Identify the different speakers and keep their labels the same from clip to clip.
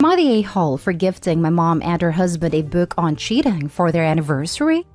Speaker 1: Am I the a-hole for gifting my mom and her husband a book on cheating for their anniversary?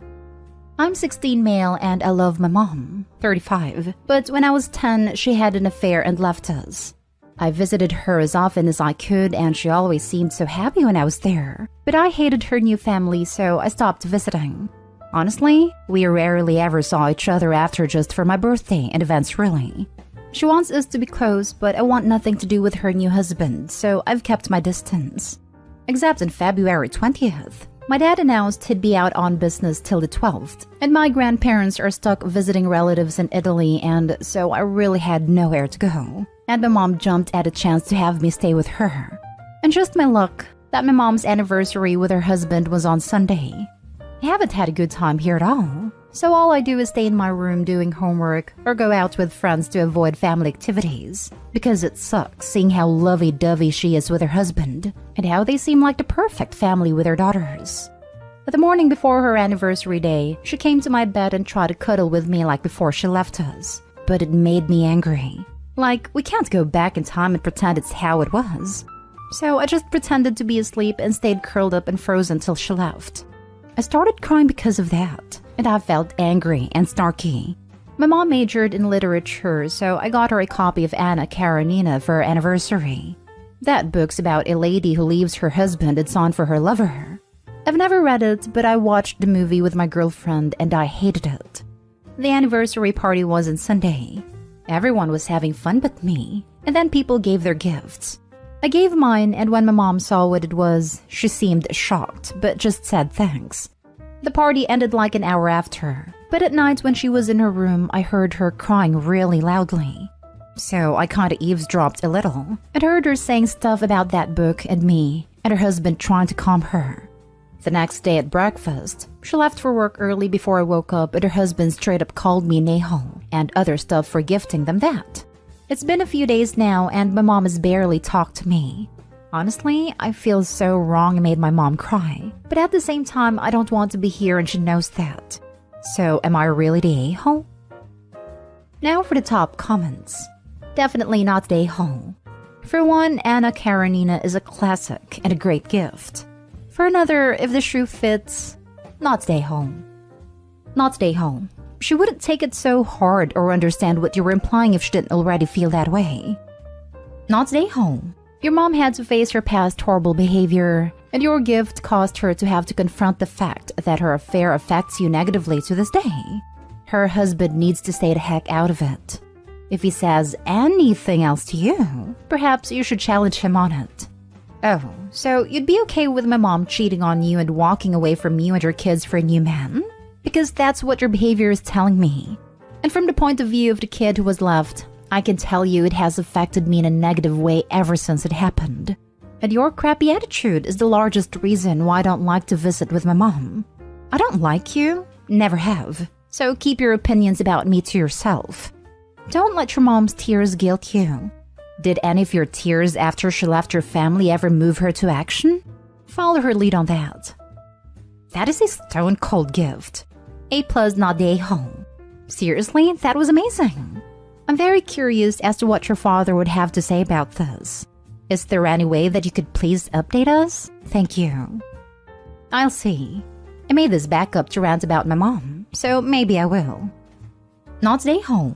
Speaker 1: I'm 16 male and I love my mom, 35, but when I was 10, she had an affair and left us. I visited her as often as I could and she always seemed so happy when I was there, but I hated her new family so I stopped visiting. Honestly, we rarely ever saw each other after just for my birthday and events really. She wants us to be close, but I want nothing to do with her new husband, so I've kept my distance. Except on February 20th. My dad announced he'd be out on business till the 12th, and my grandparents are stuck visiting relatives in Italy, and so I really had nowhere to go. And my mom jumped at a chance to have me stay with her. And just my luck that my mom's anniversary with her husband was on Sunday. I haven't had a good time here at all, so all I do is stay in my room doing homework or go out with friends to avoid family activities. Because it sucks seeing how lovey-dovey she is with her husband and how they seem like the perfect family with their daughters. But the morning before her anniversary day, she came to my bed and tried to cuddle with me like before she left us. But it made me angry. Like, we can't go back in time and pretend it's how it was. So I just pretended to be asleep and stayed curled up and frozen till she left. I started crying because of that, and I felt angry and snarky. My mom majored in literature, so I got her a copy of Anna Karenina for her anniversary. That book's about a lady who leaves her husband and son for her lover. I've never read it, but I watched the movie with my girlfriend and I hated it. The anniversary party was on Sunday. Everyone was having fun but me, and then people gave their gifts. I gave mine, and when my mom saw what it was, she seemed shocked, but just said thanks. The party ended like an hour after, but at night when she was in her room, I heard her crying really loudly. So I kinda eavesdropped a little, and heard her saying stuff about that book and me, and her husband trying to calm her. The next day at breakfast, she left for work early before I woke up, and her husband straight up called me an a-hole and other stuff for gifting them that. It's been a few days now, and my mom has barely talked to me. Honestly, I feel so wrong I made my mom cry, but at the same time, I don't want to be here and she knows that. So, am I really the a-hole? Now for the top comments. Definitely not the a-hole. For one, Anna Karenina is a classic and a great gift. For another, if the shoe fits, not the a-hole. Not the a-hole. She wouldn't take it so hard or understand what you were implying if she didn't already feel that way. Not the a-hole. Your mom had to face her past horrible behavior, and your gift caused her to have to confront the fact that her affair affects you negatively to this day. Her husband needs to stay the heck out of it. If he says anything else to you, perhaps you should challenge him on it. Oh, so you'd be okay with my mom cheating on you and walking away from you and your kids for a new man? Because that's what your behavior is telling me. And from the point of view of the kid who was left, I can tell you it has affected me in a negative way ever since it happened. And your crappy attitude is the largest reason why I don't like to visit with my mom. I don't like you, never have. So keep your opinions about me to yourself. Don't let your mom's tears guilt you. Did any of your tears after she left your family ever move her to action? Follow her lead on that. That is a stone-cold gift. A+, not the a-hole. Seriously, that was amazing. I'm very curious as to what your father would have to say about this. Is there any way that you could please update us? Thank you. I'll see. I made this backup to rant about my mom, so maybe I will. Not the a-hole.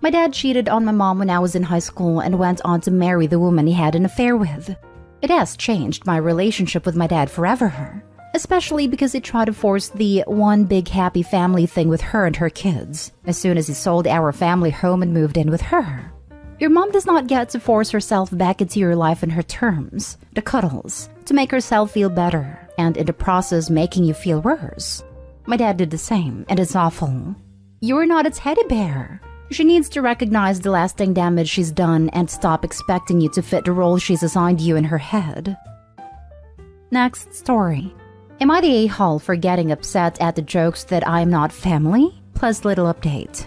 Speaker 1: My dad cheated on my mom when I was in high school and went on to marry the woman he had an affair with. It has changed my relationship with my dad forever. Especially because he tried to force the one big happy family thing with her and her kids, as soon as he sold our family home and moved in with her. Your mom does not get to force herself back into your life in her terms, the cuddles, to make herself feel better, and in the process making you feel worse. My dad did the same, and it's awful. You're not a teddy bear. She needs to recognize the lasting damage she's done and stop expecting you to fit the role she's assigned you in her head. Next story. Am I the a-hole for getting upset at the jokes that I'm not family? Plus little update.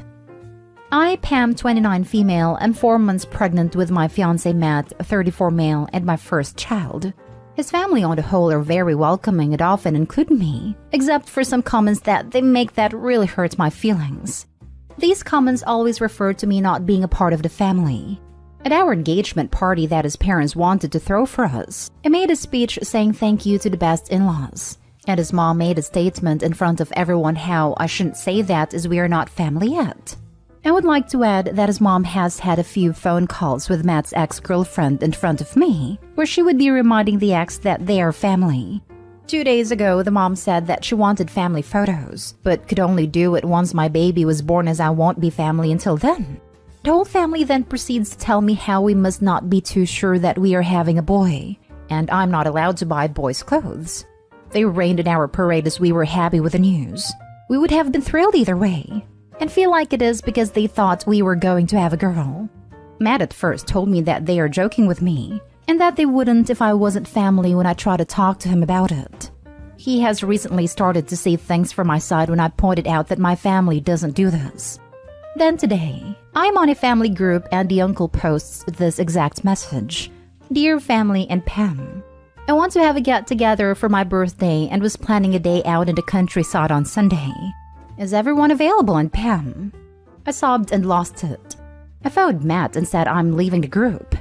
Speaker 1: I, Pam, 29 female, am 4 months pregnant with my fiancé Matt, 34 male, and my first child. His family on the whole are very welcoming and often include me, except for some comments that they make that really hurt my feelings. These comments always refer to me not being a part of the family. At our engagement party that his parents wanted to throw for us, he made a speech saying thank you to the best in-laws. And his mom made a statement in front of everyone how I shouldn't say that as we are not family yet. I would like to add that his mom has had a few phone calls with Matt's ex-girlfriend in front of me, where she would be reminding the ex that they are family. 2 days ago, the mom said that she wanted family photos, but could only do it once my baby was born as I won't be family until then. The whole family then proceeds to tell me how we must not be too sure that we are having a boy, and I'm not allowed to buy boys' clothes. They rained in our parade as we were happy with the news. We would have been thrilled either way, and feel like it is because they thought we were going to have a girl. Matt at first told me that they are joking with me, and that they wouldn't if I wasn't family when I tried to talk to him about it. He has recently started to see things from my side when I pointed out that my family doesn't do this. Then today, I'm on a family group and the uncle posts this exact message. Dear family and Pam, I want to have a get-together for my birthday and was planning a day out in the countryside on Sunday. Is everyone available and Pam? I sobbed and lost it. I phoned Matt and said I'm leaving the group.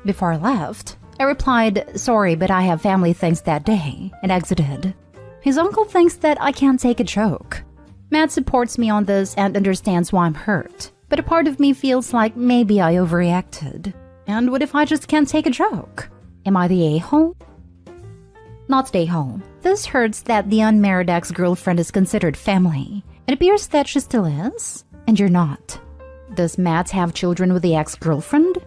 Speaker 1: Before I left, I replied, sorry, but I have family things that day, and exited. His uncle thinks that I can't take a joke. Matt supports me on this and understands why I'm hurt, but a part of me feels like maybe I overreacted. And what if I just can't take a joke? Am I the a-hole? Not the a-hole. This hurts that the unmarried ex-girlfriend is considered family. It appears that she still is, and you're not. Does Matt have children with the ex-girlfriend?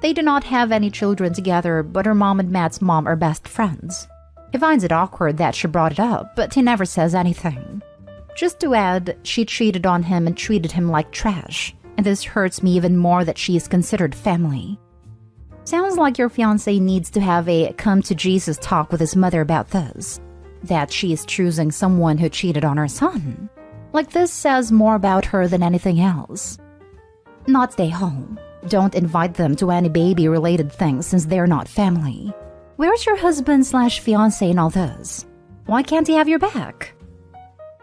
Speaker 1: They do not have any children together, but her mom and Matt's mom are best friends. He finds it awkward that she brought it up, but he never says anything. Just to add, she cheated on him and treated him like trash, and this hurts me even more that she is considered family. Sounds like your fiancé needs to have a come-to-Jesus talk with his mother about this, that she is choosing someone who cheated on her son. Like this says more about her than anything else. Not stay home. Don't invite them to any baby-related things since they're not family. Where's your husband/fiancé in all this? Why can't he have your back?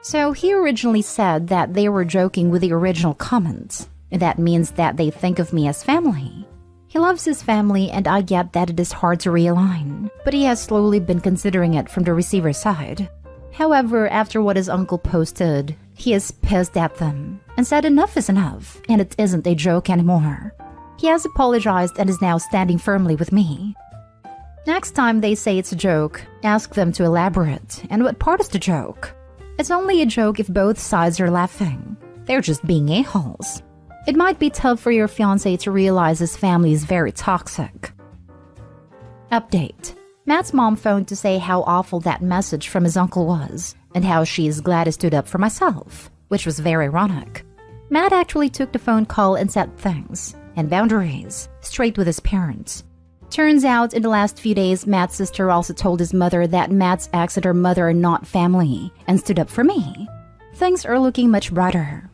Speaker 1: So he originally said that they were joking with the original comments. That means that they think of me as family. He loves his family and I get that it is hard to realign, but he has slowly been considering it from the receiver's side. However, after what his uncle posted, he is pissed at them and said enough is enough and it isn't a joke anymore. He has apologized and is now standing firmly with me. Next time they say it's a joke, ask them to elaborate. And what part is the joke? It's only a joke if both sides are laughing. They're just being a-holes. It might be tough for your fiancé to realize his family is very toxic. Update. Matt's mom phoned to say how awful that message from his uncle was, and how she is glad I stood up for myself, which was very ironic. Matt actually took the phone call and set things, and boundaries, straight with his parents. Turns out, in the last few days, Matt's sister also told his mother that Matt's ex and her mother are not family, and stood up for me. Things are looking much brighter.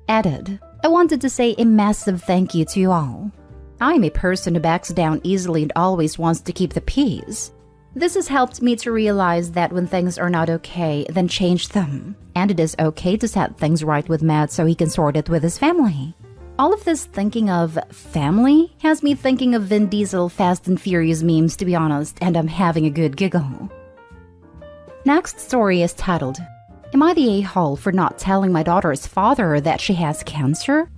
Speaker 1: Added, I wanted to say a massive thank you to you all. I am a person who backs down easily and always wants to keep the peace. This has helped me to realize that when things are not okay, then change them. And it is okay to set things right with Matt so he can sort it with his family. All of this thinking of family has me thinking of Vin Diesel Fast and Furious memes, to be honest, and I'm having a good giggle. Next story is titled, Am I the a-hole for not telling my daughter's father that she has cancer?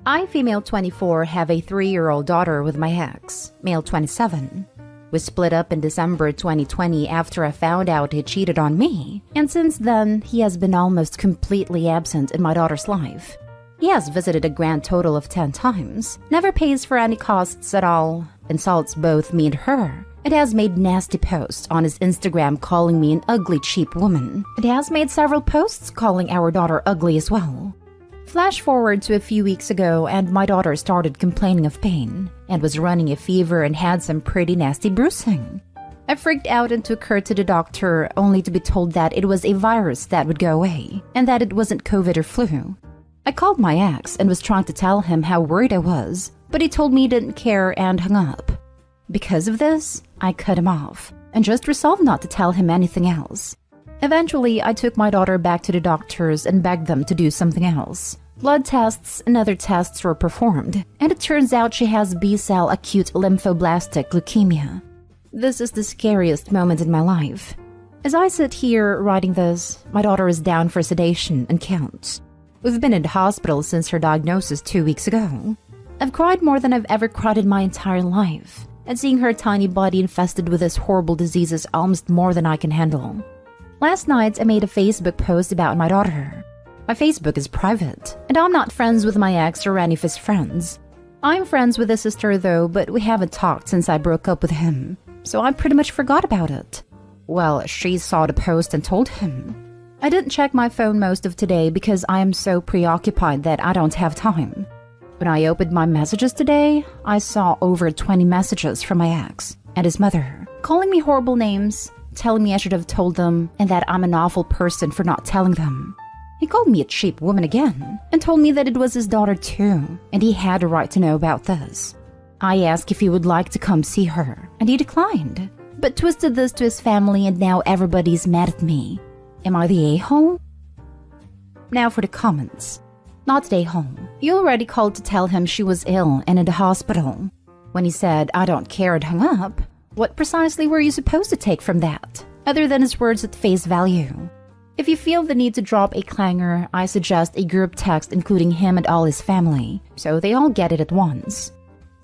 Speaker 1: I, female 24, have a 3-year-old daughter with my ex, male 27. We split up in December 2020 after I found out he cheated on me, and since then, he has been almost completely absent in my daughter's life. He has visited a grand total of 10 times, never pays for any costs at all, insults both me and her, and has made nasty posts on his Instagram calling me an ugly, cheap woman. It has made several posts calling our daughter ugly as well. Flash forward to a few weeks ago and my daughter started complaining of pain and was running a fever and had some pretty nasty bruising. I freaked out and took her to the doctor only to be told that it was a virus that would go away and that it wasn't COVID or flu. I called my ex and was trying to tell him how worried I was, but he told me he didn't care and hung up. Because of this, I cut him off and just resolved not to tell him anything else. Eventually, I took my daughter back to the doctors and begged them to do something else, Blood tests and other tests were performed, and it turns out she has B-cell acute lymphoblastic leukemia. This is the scariest moment in my life. As I sit here writing this, my daughter is down for sedation and counts. We've been in the hospital since her diagnosis 2 weeks ago. I've cried more than I've ever cried in my entire life, and seeing her tiny body infested with this horrible disease is almost more than I can handle. Last night, I made a Facebook post about my daughter. My Facebook is private, and I'm not friends with my ex or any of his friends. I'm friends with his sister though, but we haven't talked since I broke up with him, so I pretty much forgot about it. Well, she saw the post and told him. I didn't check my phone most of today because I am so preoccupied that I don't have time. When I opened my messages today, I saw over 20 messages from my ex and his mother, calling me horrible names, telling me I should have told them, and that I'm an awful person for not telling them. He called me a cheap woman again, and told me that it was his daughter too, and he had a right to know about this. I asked if he would like to come see her, and he declined, but twisted this to his family, and now everybody's mad at me. Am I the a-hole? Now for the comments. Not the a-hole. You already called to tell him she was ill and in the hospital. When he said, "I don't care," and hung up, what precisely were you supposed to take from that, other than his words at face value? If you feel the need to drop a clanger, I suggest a group text including him and all his family, so they all get it at once.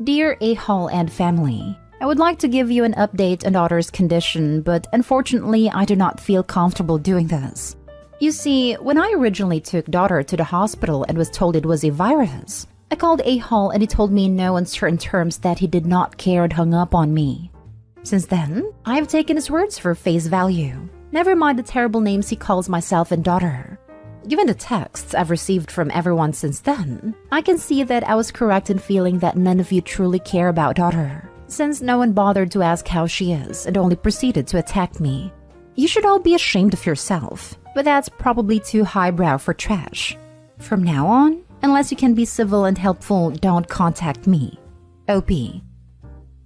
Speaker 1: Dear A-Hall and family, I would like to give you an update on daughter's condition, but unfortunately I do not feel comfortable doing this. You see, when I originally took daughter to the hospital and was told it was a virus, I called A-Hall and he told me in no uncertain terms that he did not care and hung up on me. Since then, I have taken his words for face value. Never mind the terrible names he calls myself and daughter. Given the texts I've received from everyone since then, I can see that I was correct in feeling that none of you truly care about daughter, since no one bothered to ask how she is and only proceeded to attack me. You should all be ashamed of yourself, but that's probably too highbrow for trash. From now on, unless you can be civil and helpful, don't contact me. OP.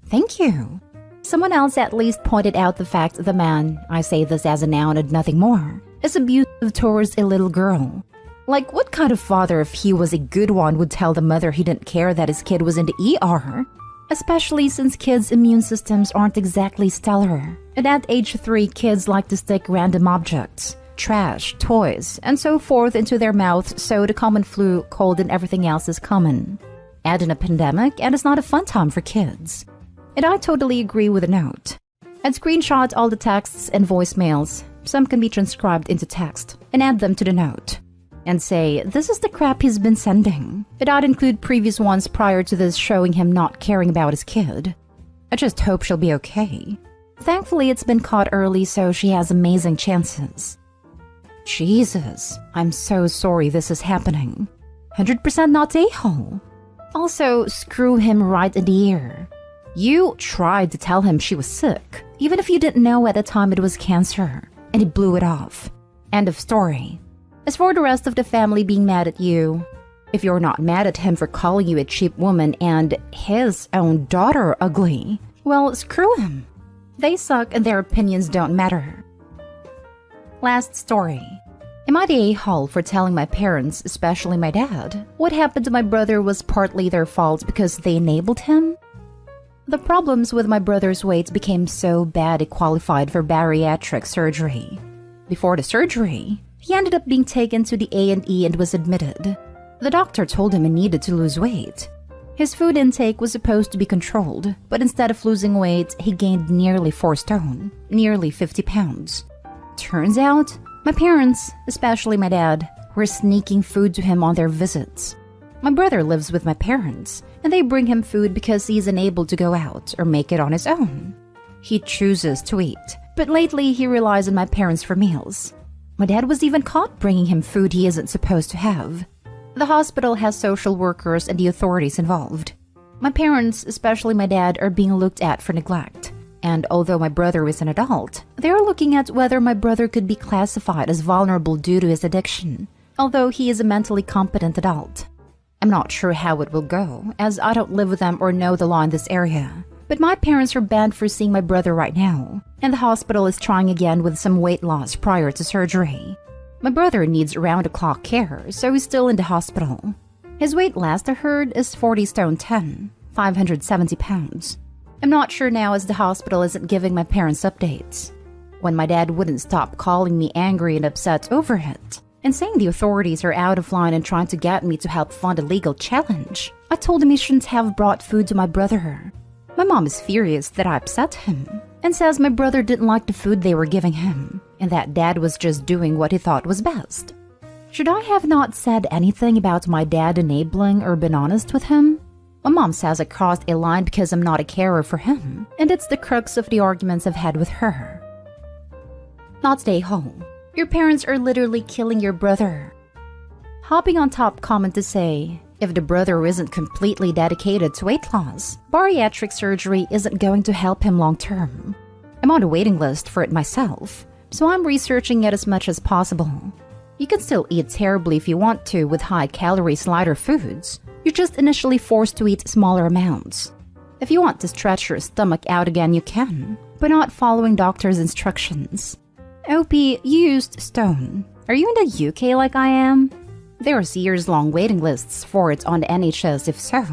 Speaker 1: Thank you. Someone else at least pointed out the fact the man, I say this as a noun and nothing more, is abusive towards a little girl. Like, what kind of father, if he was a good one, would tell the mother he didn't care that his kid was in the ER? Especially since kids' immune systems aren't exactly stellar. And at age 3, kids like to stick random objects, trash, toys, and so forth into their mouth, so the common flu, cold, and everything else is common. Add in a pandemic, and it's not a fun time for kids. And I totally agree with the note. I'd screenshot all the texts and voicemails, some can be transcribed into text, and add them to the note. And say, this is the crap he's been sending. And I'd include previous ones prior to this showing him not caring about his kid. I just hope she'll be okay. Thankfully, it's been caught early, so she has amazing chances. Jesus, I'm so sorry this is happening. 100% not a-hole. Also, screw him right in the ear. You tried to tell him she was sick, even if you didn't know at the time it was cancer, and he blew it off. End of story. As for the rest of the family being mad at you, if you're not mad at him for calling you a cheap woman and his own daughter ugly, well, screw him. They suck and their opinions don't matter. Last story. Am I the a-hole for telling my parents, especially my dad, what happened to my brother was partly their fault because they enabled him? The problems with my brother's weight became so bad he qualified for bariatric surgery. Before the surgery, he ended up being taken to the A&E and was admitted. The doctor told him he needed to lose weight. His food intake was supposed to be controlled, but instead of losing weight, he gained nearly 4 stone, nearly 50 pounds. Turns out, my parents, especially my dad, were sneaking food to him on their visits. My brother lives with my parents, and they bring him food because he's unable to go out or make it on his own. He chooses to eat, but lately he relies on my parents for meals. My dad was even caught bringing him food he isn't supposed to have. The hospital has social workers and the authorities involved. My parents, especially my dad, are being looked at for neglect. And although my brother is an adult, they are looking at whether my brother could be classified as vulnerable due to his addiction, although he is a mentally competent adult. I'm not sure how it will go, as I don't live with them or know the law in this area. But my parents are banned for seeing my brother right now, and the hospital is trying again with some weight loss prior to surgery. My brother needs round-the-clock care, so he's still in the hospital. His weight last I heard is 40 stone 10, 570 pounds. I'm not sure now as the hospital isn't giving my parents updates. When my dad wouldn't stop calling me angry and upset over it, and saying the authorities are out of line and trying to get me to help fund a legal challenge, I told him he shouldn't have brought food to my brother. My mom is furious that I upset him, and says my brother didn't like the food they were giving him, and that dad was just doing what he thought was best. Should I have not said anything about my dad enabling or been honest with him? My mom says I crossed a line because I'm not a carer for him, and it's the crux of the arguments I've had with her. Not stay home. Your parents are literally killing your brother. Hopping on top comment to say, if the brother isn't completely dedicated to weight loss, bariatric surgery isn't going to help him long term. I'm on a waiting list for it myself, so I'm researching it as much as possible. You can still eat terribly if you want to with high-calorie lighter foods. You're just initially forced to eat smaller amounts. If you want to stretch your stomach out again, you can, but not following doctor's instructions. OP, you used stone. Are you in the UK like I am? There's years-long waiting lists for it on the NHS if so.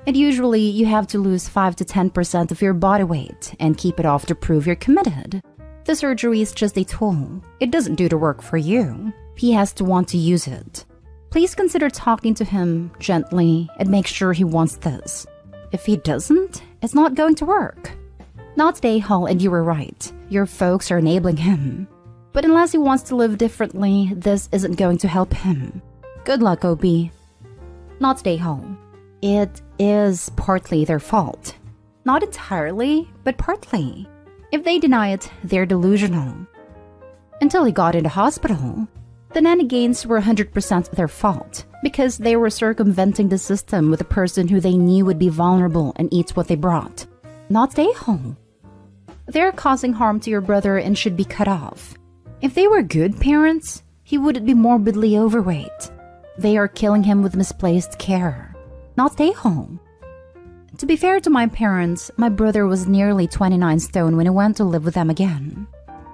Speaker 1: And usually you have to lose 5 to 10% of your body weight and keep it off to prove you're committed. The surgery is just a tool. It doesn't do the work for you. He has to want to use it. Please consider talking to him gently and make sure he wants this. If he doesn't, it's not going to work. Not stay home, and you were right. Your folks are enabling him. But unless he wants to live differently, this isn't going to help him. Good luck, OB. Not stay home. It is partly their fault. Not entirely, but partly. If they deny it, they're delusional. Until he got into hospital, the nanny gains were 100% their fault because they were circumventing the system with a person who they knew would be vulnerable and eat what they brought. Not stay home. They're causing harm to your brother and should be cut off. If they were good parents, he wouldn't be morbidly overweight. They are killing him with misplaced care. Not stay home. To be fair to my parents, my brother was nearly 29 stone when he went to live with them again.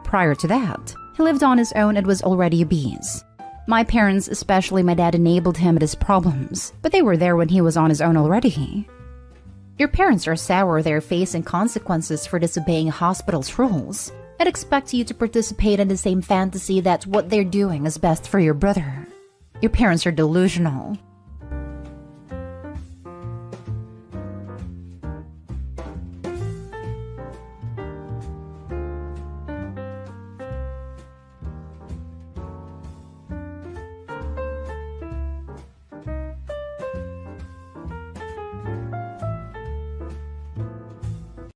Speaker 1: Prior to that, he lived on his own and was already obese. My parents, especially my dad, enabled him at his problems, but they were there when he was on his own already. Your parents are sour, they're facing consequences for disobeying a hospital's rules, and expect you to participate in the same fantasy that what they're doing is best for your brother. Your parents are delusional.